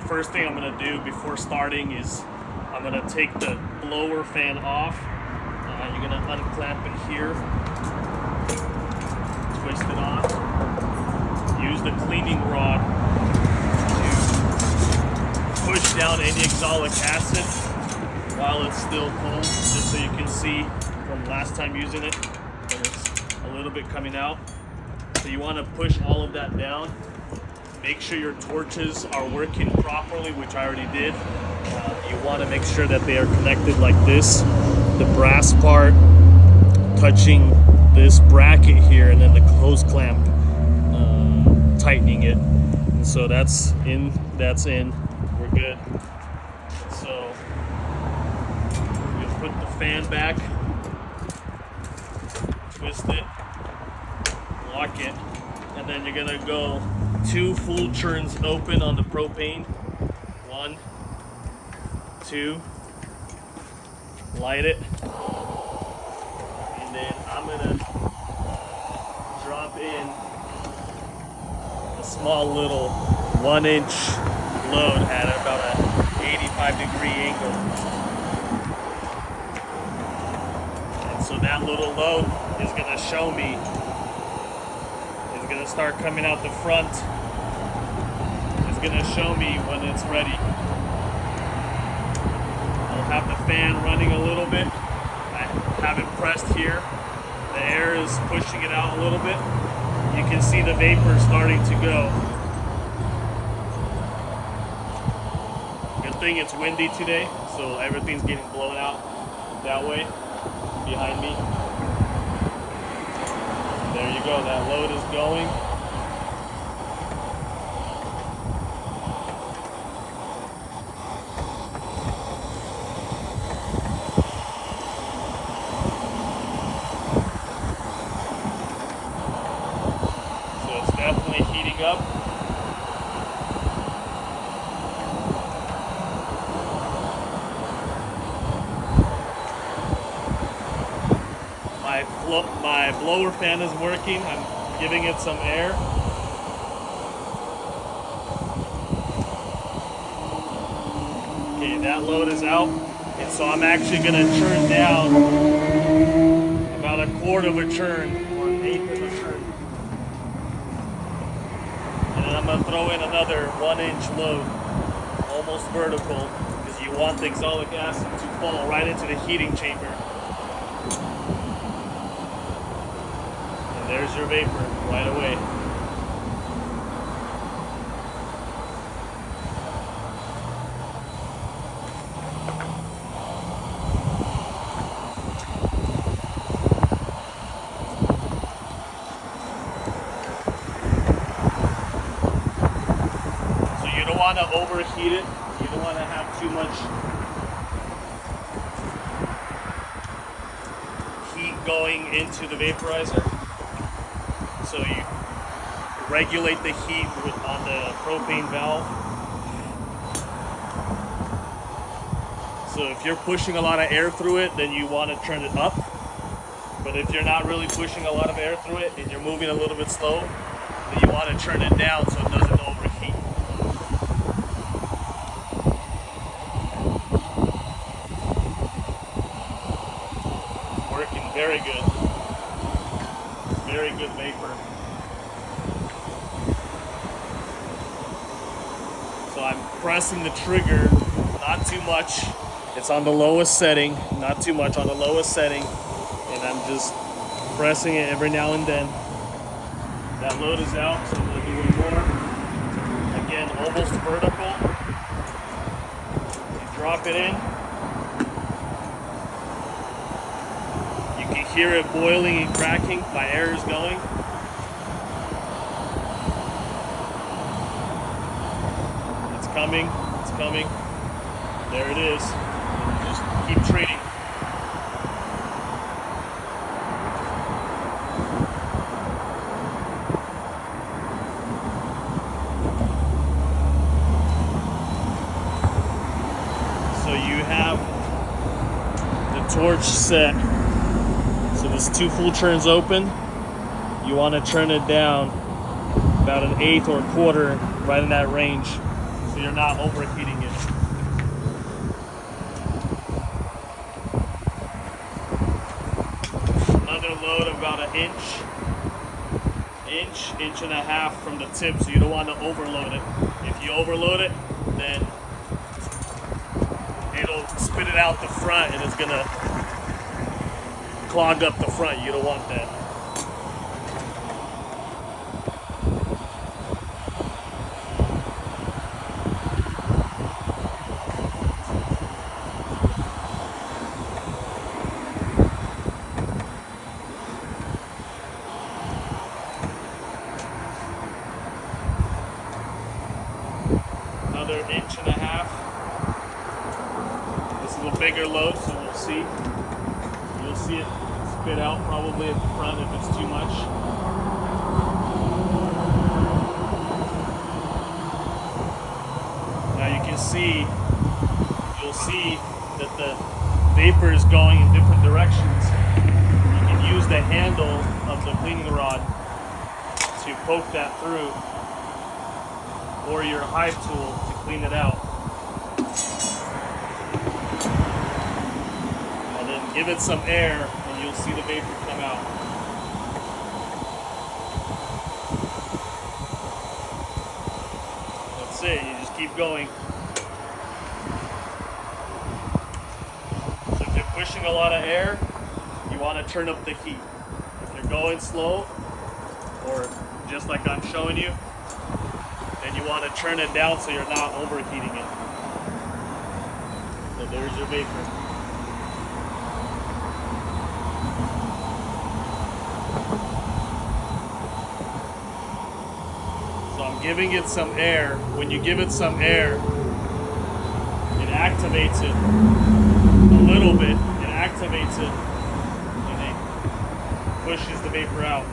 first thing I'm gonna do before starting is I'm gonna take the blower fan off. You're gonna unclamp it here, twist it off, use the cleaning rod to push down any oxalic acid while it's still cold, just so you can see from last time using it that it's a little bit coming out. So you want to push all of that down. Make sure your torches are working properly, which I already did. You want to make sure that they are connected like this. The brass part touching this bracket here, and then the hose clamp tightening it. And so that's in, we're good. So we put the fan back, twist it, lock it, and then you're gonna go 2 full churns open on the propane. 1, 2, light it, and then I'm gonna drop in a small little 1-inch load at about a 85-degree angle. And so that little load is gonna show me, is gonna start coming out the front. It's gonna show me when it's ready. I'll have the fan running a little bit. I have it pressed here. The air is pushing it out a little bit. You can see the vapor starting to go. Good thing it's windy today, so everything's getting blown out that way behind me. There you go, that load is going. So it's definitely heating up. My blower fan is working. I'm giving it some air. Okay, that load is out. And so I'm actually gonna churn down about 1/4 of a churn or 1/8 of a churn. And then I'm gonna throw in another 1-inch load, almost vertical, because you want the oxalic acid to fall right into the heating chamber. There's your vapor right away. So you don't want to overheat it. You don't want to have too much heat going into the vaporizer. So you regulate the heat on the propane valve. So if you're pushing a lot of air through it, then you want to turn it up. But if you're not really pushing a lot of air through it and you're moving a little bit slow, then you want to turn it down so it doesn't overheat. Working very good. Very good vapor. So I'm pressing the trigger, not too much. It's on the lowest setting, not too much on the lowest setting. And I'm just pressing it every now and then. That load is out, so I'm gonna do one more. Again, almost vertical. You drop it in. You can hear it boiling and cracking. My air is going. It's coming. It's coming. There it is. Just keep treating. So you have the torch set. So this 2 full churns open. You want to turn it down about 1/8 or 1/4, right in that range. So so you're not overheating it. Another load of about an inch and a half from the tip, so you don't want to overload it. If you overload it, then it'll spit it out the front and it's gonna clog up the front. You don't want that. Another inch and a half. This is a bigger load, so we'll see. You'll see it spit out probably at the front if it's too much. Now you can see, you'll see that the vapor is going in different directions. You can use the handle of the cleaning rod to poke that through, or your hive tool to clean it out. And then give it some air and you'll see the vapor come out. That's it, you just keep going. So if you're pushing a lot of air, you want to turn up the heat. If you're going slow, or just like I'm showing you, and you want to turn it down so you're not overheating it. So there's your vapor. So I'm giving it some air. When you give it some air, it activates it a little bit. It activates it and it pushes the vapor out.